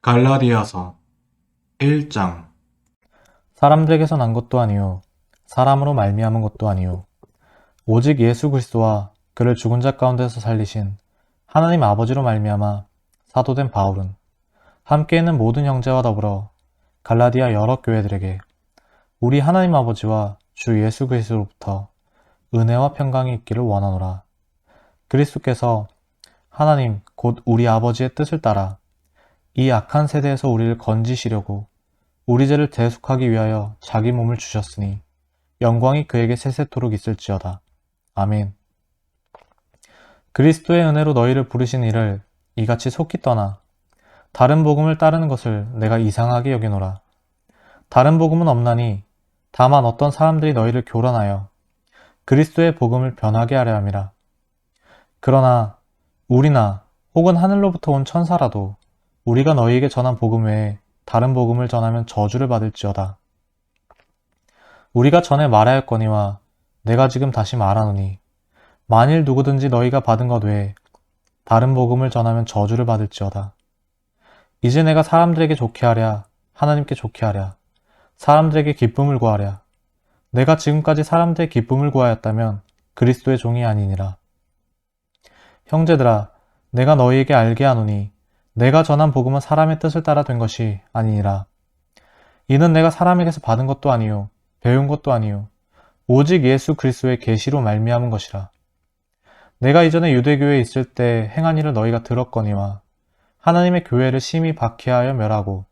갈라디아서 1장. 사람들에게서 난 것도 아니요 사람으로 말미암은 것도 아니요 오직 예수 그리스도와 그를 죽은 자 가운데서 살리신 하나님 아버지로 말미암아 사도된 바울은 함께 있는 모든 형제와 더불어 갈라디아 여러 교회들에게 우리 하나님 아버지와 주 예수 그리스도로부터 은혜와 평강이 있기를 원하노라. 그리스도께서 하나님 곧 우리 아버지의 뜻을 따라 이 악한 세대에서 우리를 건지시려고 우리 죄를 대속하기 위하여 자기 몸을 주셨으니 영광이 그에게 세세토록 있을지어다. 아멘. 그리스도의 은혜로 너희를 부르신 이를 이같이 속히 떠나 다른 복음을 따르는 것을 내가 이상하게 여기노라. 다른 복음은 없나니 다만 어떤 사람들이 너희를 교란하여 그리스도의 복음을 변하게 하려 함이라. 그러나 우리나 혹은 하늘로부터 온 천사라도 우리가 너희에게 전한 복음 외에 다른 복음을 전하면 저주를 받을지어다. 우리가 전에 말하였거니와 내가 지금 다시 말하노니 만일 누구든지 너희가 받은 것 외에 다른 복음을 전하면 저주를 받을지어다. 이제 내가 사람들에게 좋게 하랴, 하나님께 좋게 하랴, 사람들에게 기쁨을 구하랴. 내가 지금까지 사람들의 기쁨을 구하였다면 그리스도의 종이 아니니라. 형제들아, 내가 너희에게 알게 하노니 내가 전한 복음은 사람의 뜻을 따라 된 것이 아니니라. 이는 내가 사람에게서 받은 것도 아니요 배운 것도 아니요 오직 예수 그리스도의 계시로 말미암은 것이라. 내가 이전에 유대교회에 있을 때 행한 일을 너희가 들었거니와 하나님의 교회를 심히 박해하여 멸하고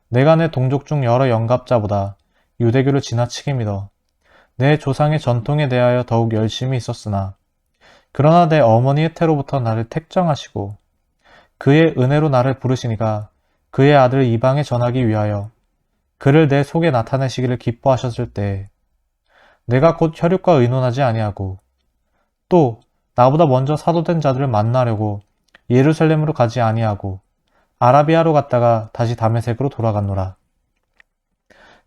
내가 내 동족 중 여러 영갑자보다 유대교를 지나치게 믿어 내 조상의 전통에 대하여 더욱 열심히 있었으나 그러나 내 어머니의 태로부터 나를 택정하시고 그의 은혜로 나를 부르시니가 그의 아들 이방에 전하기 위하여 그를 내 속에 나타내시기를 기뻐하셨을 때 내가 곧 혈육과 의논하지 아니하고 또 나보다 먼저 사도된 자들을 만나려고 예루살렘으로 가지 아니하고 아라비아로 갔다가 다시 다메섹으로 돌아갔노라.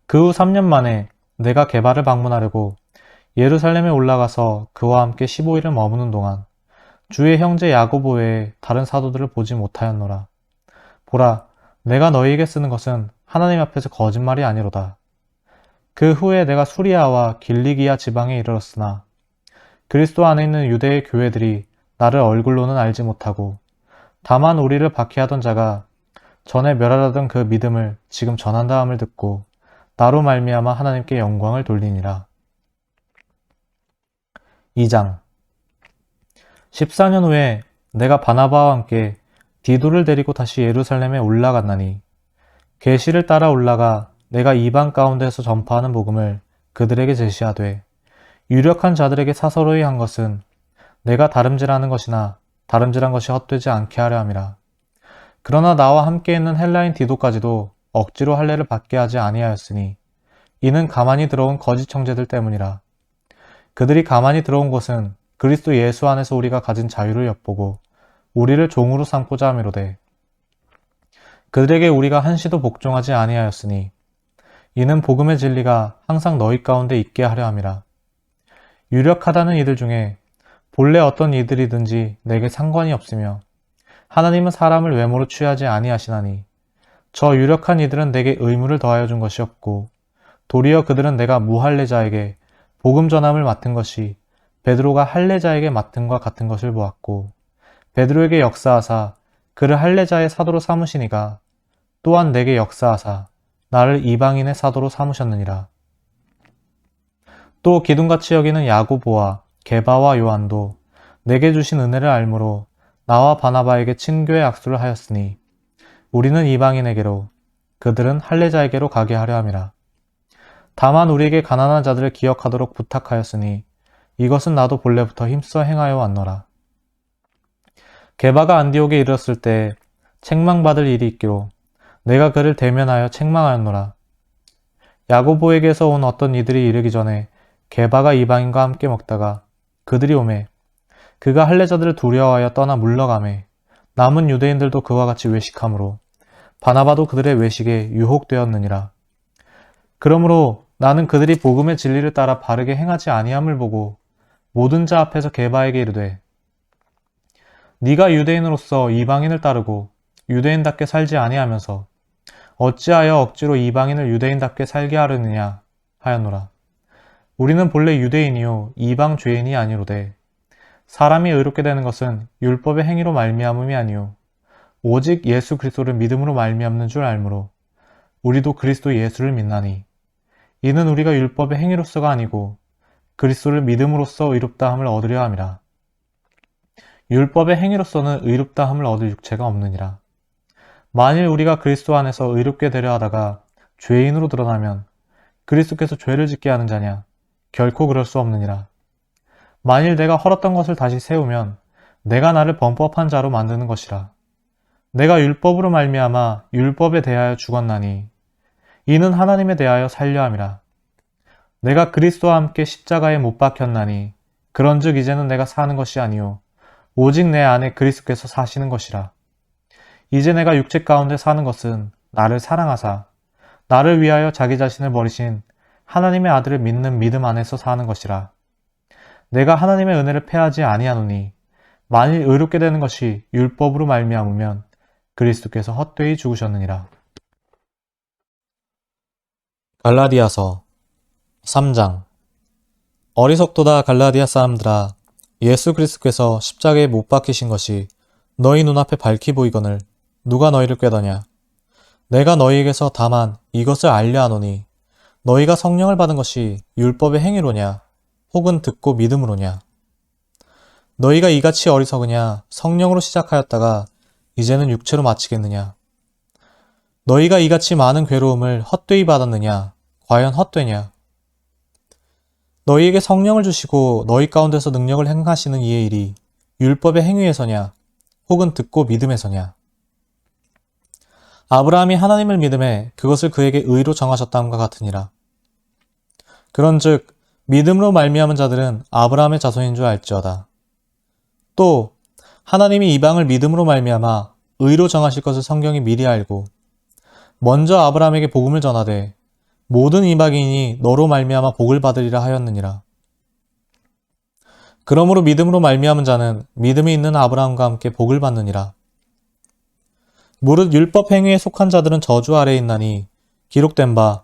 그 후 3년 만에 내가 게바를 방문하려고 예루살렘에 올라가서 그와 함께 15일을 머무는 동안 주의 형제 야고보 외에 다른 사도들을 보지 못하였노라. 보라, 내가 너희에게 쓰는 것은 하나님 앞에서 거짓말이 아니로다. 그 후에 내가 수리아와 길리기아 지방에 이르렀으나 그리스도 안에 있는 유대의 교회들이 나를 얼굴로는 알지 못하고 다만 우리를 박해하던 자가 전에 멸하려던 그 믿음을 지금 전한다 함을 듣고 나로 말미암아 하나님께 영광을 돌리니라. 2장. 14년 후에 내가 바나바와 함께 디도를 데리고 다시 예루살렘에 올라갔나니 계시를 따라 올라가 내가 이방 가운데서 전파하는 복음을 그들에게 제시하되 유력한 자들에게 사서로이 한 것은 내가 다름질하는 것이나 다름질한 것이 헛되지 않게 하려 함이라. 그러나 나와 함께 있는 헬라인 디도까지도 억지로 할례를 받게 하지 아니하였으니 이는 가만히 들어온 거짓 형제들 때문이라. 그들이 가만히 들어온 것은 그리스도 예수 안에서 우리가 가진 자유를 엿보고 우리를 종으로 삼고자 함이로되 그들에게 우리가 한시도 복종하지 아니하였으니 이는 복음의 진리가 항상 너희 가운데 있게 하려 함이라. 유력하다는 이들 중에 본래 어떤 이들이든지 내게 상관이 없으며 하나님은 사람을 외모로 취하지 아니하시나니 저 유력한 이들은 내게 의무를 더하여 준 것이 없고 도리어 그들은 내가 무할례자에게 복음 전함을 맡은 것이 베드로가 할례자에게 맡음과 같은 것을 보았고 베드로에게 역사하사 그를 할례자의 사도로 삼으시니가 또한 내게 역사하사 나를 이방인의 사도로 삼으셨느니라. 또 기둥같이 여기는 야고보와 게바와 요한도 내게 주신 은혜를 알므로 나와 바나바에게 친교의 악수를 하였으니 우리는 이방인에게로 그들은 할례자에게로 가게 하려 함이라. 다만 우리에게 가난한 자들을 기억하도록 부탁하였으니 이것은 나도 본래부터 힘써 행하여 왔노라. 게바가 안디옥에 이르렀을 때 책망받을 일이 있기로 내가 그를 대면하여 책망하였노라. 야고보에게서 온 어떤 이들이 이르기 전에 게바가 이방인과 함께 먹다가 그들이 오매 그가 할례자들을 두려워하여 떠나 물러가매 남은 유대인들도 그와 같이 외식하므로 바나바도 그들의 외식에 유혹되었느니라. 그러므로 나는 그들이 복음의 진리를 따라 바르게 행하지 아니함을 보고 모든 자 앞에서 게바에게 이르되 네가 유대인으로서 이방인을 따르고 유대인답게 살지 아니하면서 어찌하여 억지로 이방인을 유대인답게 살게 하려느냐 하였노라. 우리는 본래 유대인이요 이방 죄인이 아니로되 사람이 의롭게 되는 것은 율법의 행위로 말미암음이 아니요 오직 예수 그리스도를 믿음으로 말미암는 줄 알므로 우리도 그리스도 예수를 믿나니 이는 우리가 율법의 행위로서가 아니고 그리스도를 믿음으로써 의롭다함을 얻으려 함이라. 율법의 행위로서는 의롭다함을 얻을 육체가 없느니라. 만일 우리가 그리스도 안에서 의롭게 되려 하다가 죄인으로 드러나면 그리스도께서 죄를 짓게 하는 자냐? 결코 그럴 수 없느니라. 만일 내가 헐었던 것을 다시 세우면 내가 나를 범법한 자로 만드는 것이라. 내가 율법으로 말미암아 율법에 대하여 죽었나니 이는 하나님에 대하여 살려 함이라. 내가 그리스도와 함께 십자가에 못 박혔나니 그런즉 이제는 내가 사는 것이 아니요 오직 내 안에 그리스도께서 사시는 것이라. 이제 내가 육체 가운데 사는 것은 나를 사랑하사 나를 위하여 자기 자신을 버리신 하나님의 아들을 믿는 믿음 안에서 사는 것이라. 내가 하나님의 은혜를 패하지 아니하노니 만일 의롭게 되는 것이 율법으로 말미암으면 그리스도께서 헛되이 죽으셨느니라. 갈라디아서 3장. 어리석도다 갈라디아 사람들아, 예수 그리스도께서 십자가에 못 박히신 것이 너희 눈앞에 밝히 보이거늘 누가 너희를 꾀더냐? 내가 너희에게서 다만 이것을 알려 하노니 너희가 성령을 받은 것이 율법의 행위로냐 혹은 듣고 믿음으로냐? 너희가 이같이 어리석으냐? 성령으로 시작하였다가 이제는 육체로 마치겠느냐? 너희가 이같이 많은 괴로움을 헛되이 받았느냐? 과연 헛되냐? 너희에게 성령을 주시고 너희 가운데서 능력을 행하시는 이의 일이 율법의 행위에서냐? 혹은 듣고 믿음에서냐? 아브라함이 하나님을 믿음에 그것을 그에게 의로 정하셨다함과 같으니라. 그런즉 믿음으로 말미암은 자들은 아브라함의 자손인 줄 알지어다. 또 하나님이 이방을 믿음으로 말미암아 의로 정하실 것을 성경이 미리 알고 먼저 아브라함에게 복음을 전하되 모든 이방인이 너로 말미암아 복을 받으리라 하였느니라. 그러므로 믿음으로 말미암은 자는 믿음이 있는 아브라함과 함께 복을 받느니라. 무릇 율법 행위에 속한 자들은 저주 아래에 있나니 기록된 바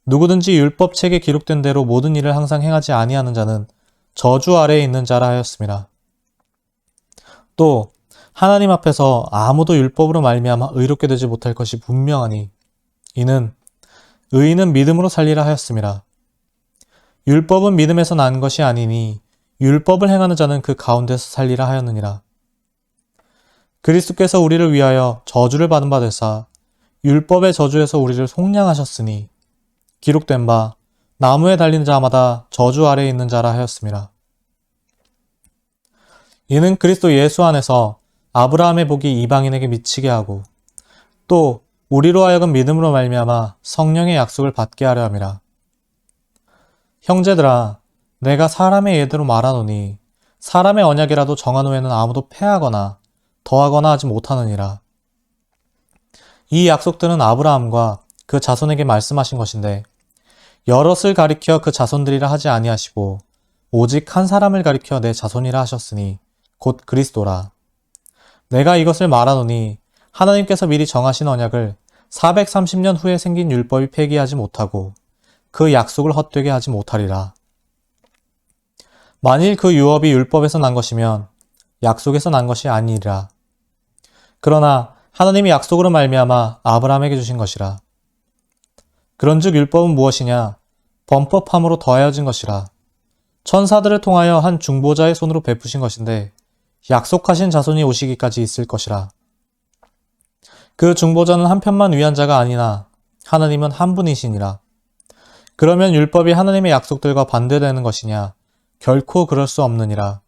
누구든지 율법 책에 기록된 대로 모든 일을 항상 행하지 아니하는 자는 저주 아래에 있는 자라 하였습니다. 또 하나님 앞에서 아무도 율법으로 말미암아 의롭게 되지 못할 것이 분명하니 이는 의인은 믿음으로 살리라 하였습니다. 율법은 믿음에서 난 것이 아니니 율법을 행하는 자는 그 가운데서 살리라 하였느니라. 그리스도께서 우리를 위하여 저주를 받은 바 되사 율법의 저주에서 우리를 속량하셨으니 기록된 바 나무에 달린 자마다 저주 아래에 있는 자라 하였습니다. 이는 그리스도 예수 안에서 아브라함의 복이 이방인에게 미치게 하고 또 우리로 하여금 믿음으로 말미암아 성령의 약속을 받게 하려 함이라. 형제들아, 내가 사람의 예대로 말하노니 사람의 언약이라도 정한 후에는 아무도 패하거나 더하거나 하지 못하느니라. 이 약속들은 아브라함과 그 자손에게 말씀하신 것인데 여럿을 가리켜 그 자손들이라 하지 아니하시고 오직 한 사람을 가리켜 내 자손이라 하셨으니 곧 그리스도라. 내가 이것을 말하노니 하나님께서 미리 정하신 언약을 430년 후에 생긴 율법이 폐기하지 못하고 그 약속을 헛되게 하지 못하리라. 만일 그 유업이 율법에서 난 것이면 약속에서 난 것이 아니리라. 그러나 하나님이 약속으로 말미암아 아브라함에게 주신 것이라. 그런즉 율법은 무엇이냐? 범법함으로 더하여진 것이라. 천사들을 통하여 한 중보자의 손으로 베푸신 것인데 약속하신 자손이 오시기까지 있을 것이라. 그 중보자는 한 편만 위한 자가 아니나 하나님은 한 분이시니라. 그러면 율법이 하나님의 약속들과 반대되는 것이냐? 결코 그럴 수 없느니라.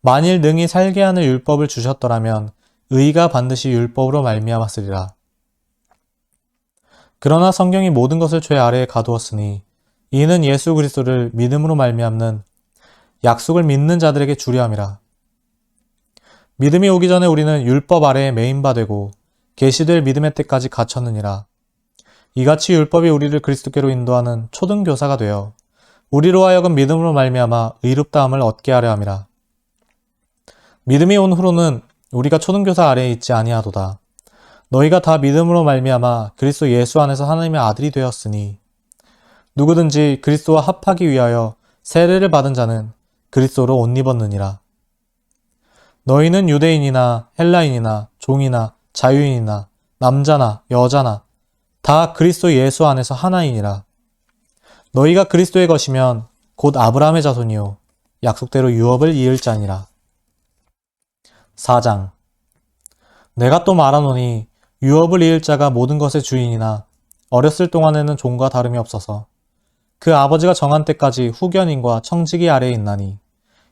만일 능히 살게 하는 율법을 주셨더라면 의가 반드시 율법으로 말미암았으리라. 그러나 성경이 모든 것을 죄 아래에 가두었으니 이는 예수 그리스도를 믿음으로 말미암는 약속을 믿는 자들에게 주려 함이라. 믿음이 오기 전에 우리는 율법 아래에 매인 바 되고 계시될 믿음의 때까지 갇혔느니라. 이같이 율법이 우리를 그리스도께로 인도하는 초등교사가 되어 우리로 하여금 믿음으로 말미암아 의롭다함을 얻게 하려 함이라. 믿음이 온 후로는 우리가 초등교사 아래에 있지 아니하도다. 너희가 다 믿음으로 말미암아 그리스도 예수 안에서 하나님의 아들이 되었으니 누구든지 그리스도와 합하기 위하여 세례를 받은 자는 그리스도로 옷 입었느니라. 너희는 유대인이나 헬라인이나 종이나 자유인이나 남자나 여자나 다 그리스도 예수 안에서 하나이니라. 너희가 그리스도의 것이면 곧 아브라함의 자손이요 약속대로 유업을 이을 자니라. 4장. 내가 또 말하노니 유업을 이을 자가 모든 것의 주인이나 어렸을 동안에는 종과 다름이 없어서 그 아버지가 정한 때까지 후견인과 청지기 아래에 있나니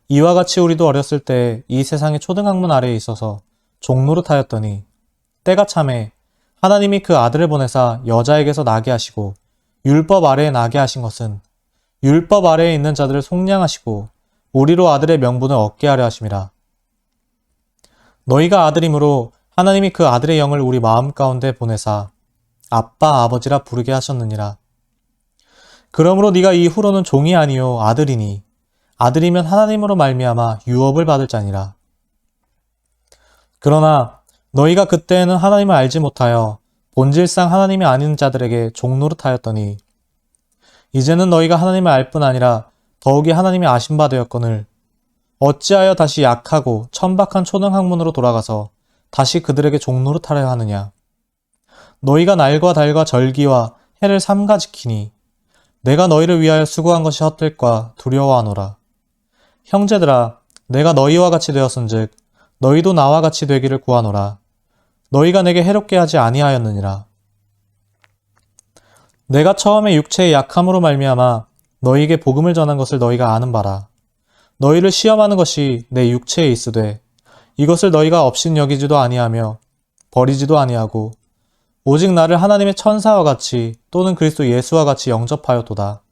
이와 같이 우리도 어렸을 때 이 세상의 초등학문 아래에 있어서 종노릇하였더니 때가 참에 하나님이 그 아들을 보내사 여자에게서 나게 하시고 율법 아래에 나게 하신 것은 율법 아래에 있는 자들을 속량하시고 우리로 아들의 명분을 얻게 하려 하심이라. 너희가 아들이므로 하나님이 그 아들의 영을 우리 마음 가운데 보내사 아빠 아버지라 부르게 하셨느니라. 그러므로 네가 이후로는 종이 아니요 아들이니 아들이면 하나님으로 말미암아 유업을 받을 자니라. 그러나 너희가 그때에는 하나님을 알지 못하여 본질상 하나님이 아닌 자들에게 종노릇하였더니 이제는 너희가 하나님을 알 뿐 아니라 더욱이 하나님이 아신 바 되었거늘 어찌하여 다시 약하고 천박한 초등학문으로 돌아가서 다시 그들에게 종노릇하려 하느냐. 너희가 날과 달과 절기와 해를 삼가 지키니 내가 너희를 위하여 수고한 것이 헛될까 두려워하노라. 형제들아, 내가 너희와 같이 되었은즉 너희도 나와 같이 되기를 구하노라. 너희가 내게 해롭게 하지 아니하였느니라. 내가 처음에 육체의 약함으로 말미암아 너희에게 복음을 전한 것을 너희가 아는 바라. 너희를 시험하는 것이 내 육체에 있으되 이것을 너희가 업신 여기지도 아니하며 버리지도 아니하고 오직 나를 하나님의 천사와 같이 또는 그리스도 예수와 같이 영접하였도다.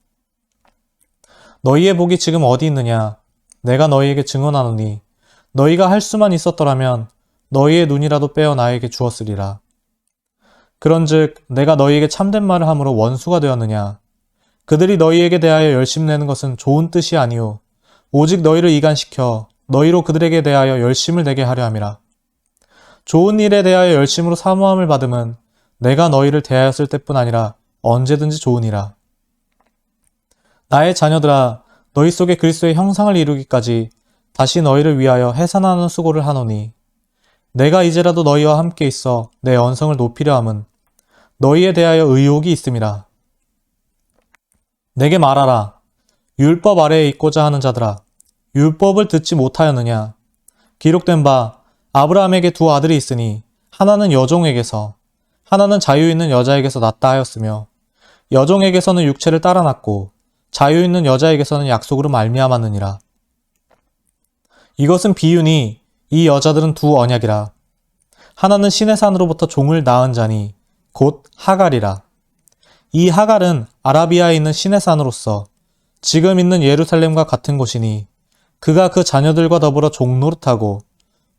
너희의 복이 지금 어디 있느냐? 내가 너희에게 증언하노니 너희가 할 수만 있었더라면 너희의 눈이라도 빼어 나에게 주었으리라. 그런즉 내가 너희에게 참된 말을 함으로 원수가 되었느냐? 그들이 너희에게 대하여 열심내는 것은 좋은 뜻이 아니오 오직 너희를 이간시켜 너희로 그들에게 대하여 열심을 내게 하려 함이라. 좋은 일에 대하여 열심으로 사모함을 받음은 내가 너희를 대하였을 때뿐 아니라 언제든지 좋으니라. 나의 자녀들아, 너희 속에 그리스도의 형상을 이루기까지 다시 너희를 위하여 해산하는 수고를 하노니 내가 이제라도 너희와 함께 있어 내 언성을 높이려 함은 너희에 대하여 의혹이 있음이라. 내게 말하라. 율법 아래에 있고자 하는 자들아, 율법을 듣지 못하였느냐? 기록된 바 아브라함에게 두 아들이 있으니 하나는 여종에게서 하나는 자유 있는 여자에게서 낳다 하였으며 여종에게서는 육체를 따라 낳고 자유 있는 여자에게서는 약속으로 말미암았느니라. 이것은 비유니 이 여자들은 두 언약이라. 하나는 신의 산으로부터 종을 낳은 자니 곧 하갈이라. 이 하갈은 아라비아에 있는 신의 산으로서 지금 있는 예루살렘과 같은 곳이니 그가 그 자녀들과 더불어 종노릇하고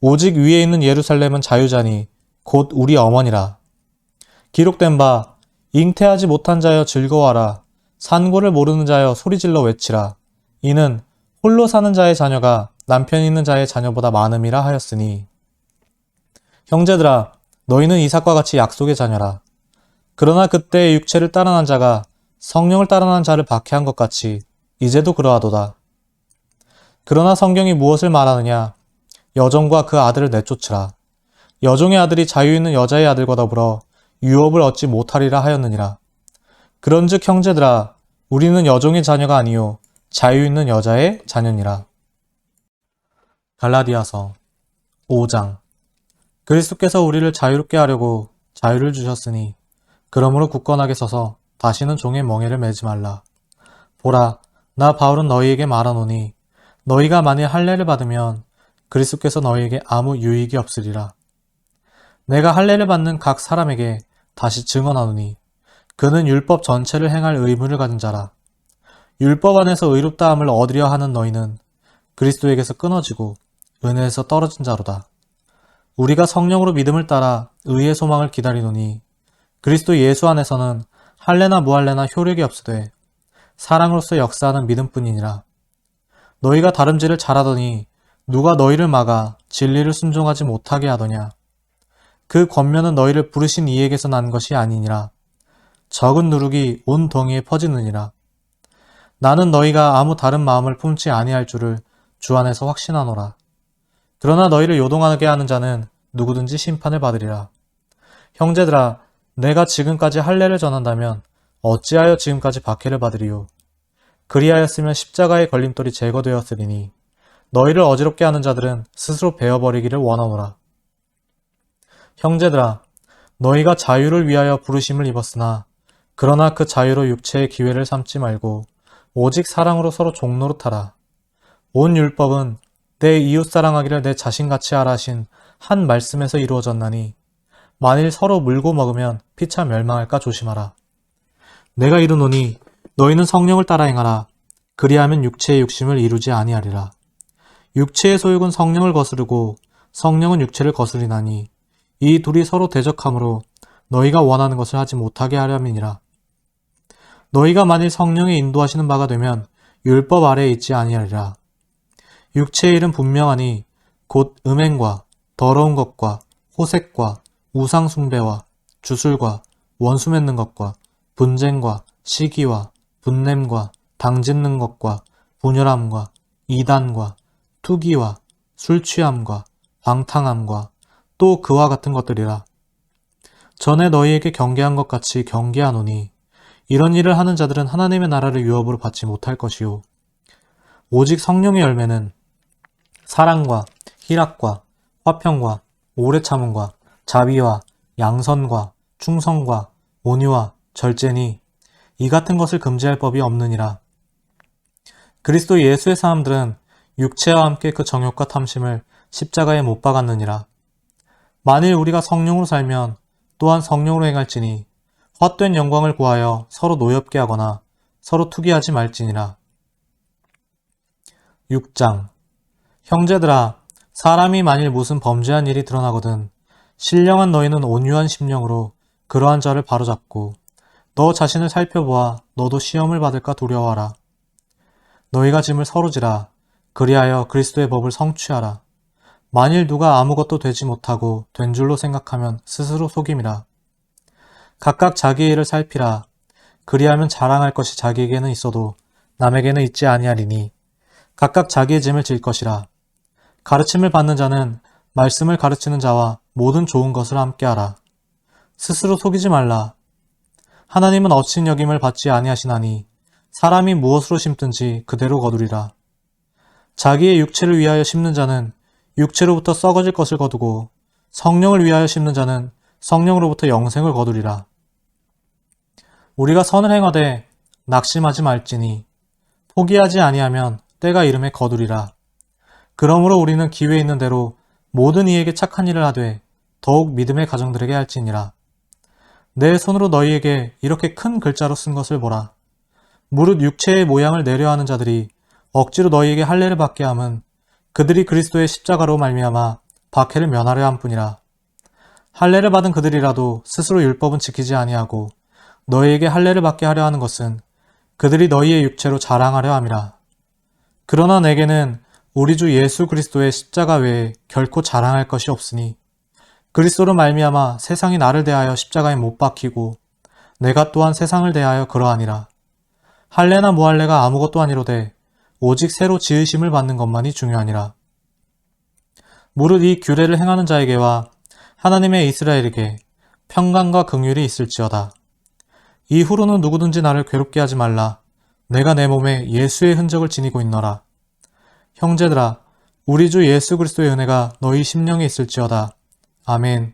오직 위에 있는 예루살렘은 자유자니 곧 우리 어머니라. 기록된 바 잉태하지 못한 자여 즐거워하라. 산고를 모르는 자여 소리질러 외치라. 이는 홀로 사는 자의 자녀가 남편 있는 자의 자녀보다 많음이라 하였으니 형제들아, 너희는 이삭과 같이 약속의 자녀라. 그러나 그때 육체를 따라 난 자가 성령을 따라 난 자를 박해한 것 같이 이제도 그러하도다. 그러나 성경이 무엇을 말하느냐? 여종과 그 아들을 내쫓으라. 여종의 아들이 자유 있는 여자의 아들과 더불어 유업을 얻지 못하리라 하였느니라. 그런즉 형제들아, 우리는 여종의 자녀가 아니요 자유 있는 여자의 자녀니라. 갈라디아서 5장. 그리스도께서 우리를 자유롭게 하려고 자유를 주셨으니 그러므로 굳건하게 서서 다시는 종의 멍에를 매지 말라. 보라, 나 바울은 너희에게 말하노니 너희가 만일 할례를 받으면 그리스도께서 너희에게 아무 유익이 없으리라. 내가 할례를 받는 각 사람에게 다시 증언하노니 그는 율법 전체를 행할 의무를 가진 자라. 율법 안에서 의롭다함을 얻으려 하는 너희는 그리스도에게서 끊어지고 은혜에서 떨어진 자로다. 우리가 성령으로 믿음을 따라 의의 소망을 기다리노니 그리스도 예수 안에서는 할례나 무할례나 효력이 없으되 사랑으로서 역사하는 믿음뿐이니라. 너희가 다름질을 잘하더니 누가 너희를 막아 진리를 순종하지 못하게 하더냐? 그 권면은 너희를 부르신 이에게서 난 것이 아니니라. 적은 누룩이 온 덩이에 퍼지느니라. 나는 너희가 아무 다른 마음을 품지 아니할 줄을 주 안에서 확신하노라. 그러나 너희를 요동하게 하는 자는 누구든지 심판을 받으리라. 형제들아, 내가 지금까지 할례를 전한다면 어찌하여 지금까지 박해를 받으리요? 그리하였으면 십자가의 걸림돌이 제거되었으리니 너희를 어지럽게 하는 자들은 스스로 베어버리기를 원하노라. 형제들아, 너희가 자유를 위하여 부르심을 입었으나 그러나 그 자유로 육체의 기회를 삼지 말고 오직 사랑으로 서로 종노릇하라. 온 율법은 내 이웃 사랑하기를 내 자신같이 하라 하신 한 말씀에서 이루어졌나니 만일 서로 물고 먹으면 피차 멸망할까 조심하라. 내가 이르노니 너희는 성령을 따라 행하라. 그리하면 육체의 욕심을 이루지 아니하리라. 육체의 소욕은 성령을 거스르고 성령은 육체를 거스리나니 이 둘이 서로 대적하므로 너희가 원하는 것을 하지 못하게 하려함이니라. 너희가 만일 성령의 인도하시는 바가 되면 율법 아래에 있지 아니하리라. 육체의 일은 분명하니 곧 음행과 더러운 것과 호색과 우상 숭배와 주술과 원수 맺는 것과 분쟁과 시기와 분냄과 당짓는 것과 분열함과 이단과 투기와 술취함과 방탕함과 또 그와 같은 것들이라. 전에 너희에게 경계한 것 같이 경계하노니 이런 일을 하는 자들은 하나님의 나라를 유업으로 받지 못할 것이요. 오직 성령의 열매는 사랑과 희락과 화평과 오래 참음과 자비와 양선과 충성과 온유와 절제니 이 같은 것을 금지할 법이 없느니라. 그리스도 예수의 사람들은 육체와 함께 그 정욕과 탐심을 십자가에 못 박았느니라. 만일 우리가 성령으로 살면 또한 성령으로 행할지니 헛된 영광을 구하여 서로 노엽게 하거나 서로 투기하지 말지니라. 6장. 형제들아, 사람이 만일 무슨 범죄한 일이 드러나거든 신령한 너희는 온유한 심령으로 그러한 자를 바로잡고 너 자신을 살펴보아 너도 시험을 받을까 두려워하라. 너희가 짐을 서로 지라. 그리하여 그리스도의 법을 성취하라. 만일 누가 아무것도 되지 못하고 된 줄로 생각하면 스스로 속임이라. 각각 자기의 일을 살피라. 그리하면 자랑할 것이 자기에게는 있어도 남에게는 있지 아니하리니 각각 자기의 짐을 질 것이라. 가르침을 받는 자는 말씀을 가르치는 자와 모든 좋은 것을 함께하라. 스스로 속이지 말라. 하나님은 어친 여김을 받지 아니하시나니 사람이 무엇으로 심든지 그대로 거두리라. 자기의 육체를 위하여 심는 자는 육체로부터 썩어질 것을 거두고 성령을 위하여 심는 자는 성령으로부터 영생을 거두리라. 우리가 선을 행하되 낙심하지 말지니 포기하지 아니하면 때가 이름에 거두리라. 그러므로 우리는 기회 있는 대로 모든 이에게 착한 일을 하되 더욱 믿음의 가정들에게 할지니라. 내 손으로 너희에게 이렇게 큰 글자로 쓴 것을 보라. 무릇 육체의 모양을 내려하는 자들이 억지로 너희에게 할례를 받게 함은 그들이 그리스도의 십자가로 말미암아 박해를 면하려 함뿐이라. 할례를 받은 그들이라도 스스로 율법은 지키지 아니하고 너희에게 할례를 받게 하려 하는 것은 그들이 너희의 육체로 자랑하려 함이라. 그러나 내게는 우리 주 예수 그리스도의 십자가 외에 결코 자랑할 것이 없으니 그리스도로 말미암아 세상이 나를 대하여 십자가에 못 박히고 내가 또한 세상을 대하여 그러하니라. 할례나 무할례가 아무것도 아니로되 오직 새로 지으심을 받는 것만이 중요하니라. 무릇 이 규례를 행하는 자에게와 하나님의 이스라엘에게 평강과 긍휼이 있을지어다. 이후로는 누구든지 나를 괴롭게 하지 말라. 내가 내 몸에 예수의 흔적을 지니고 있노라. 형제들아, 우리 주 예수 그리스도의 은혜가 너희 심령에 있을지어다. 아멘.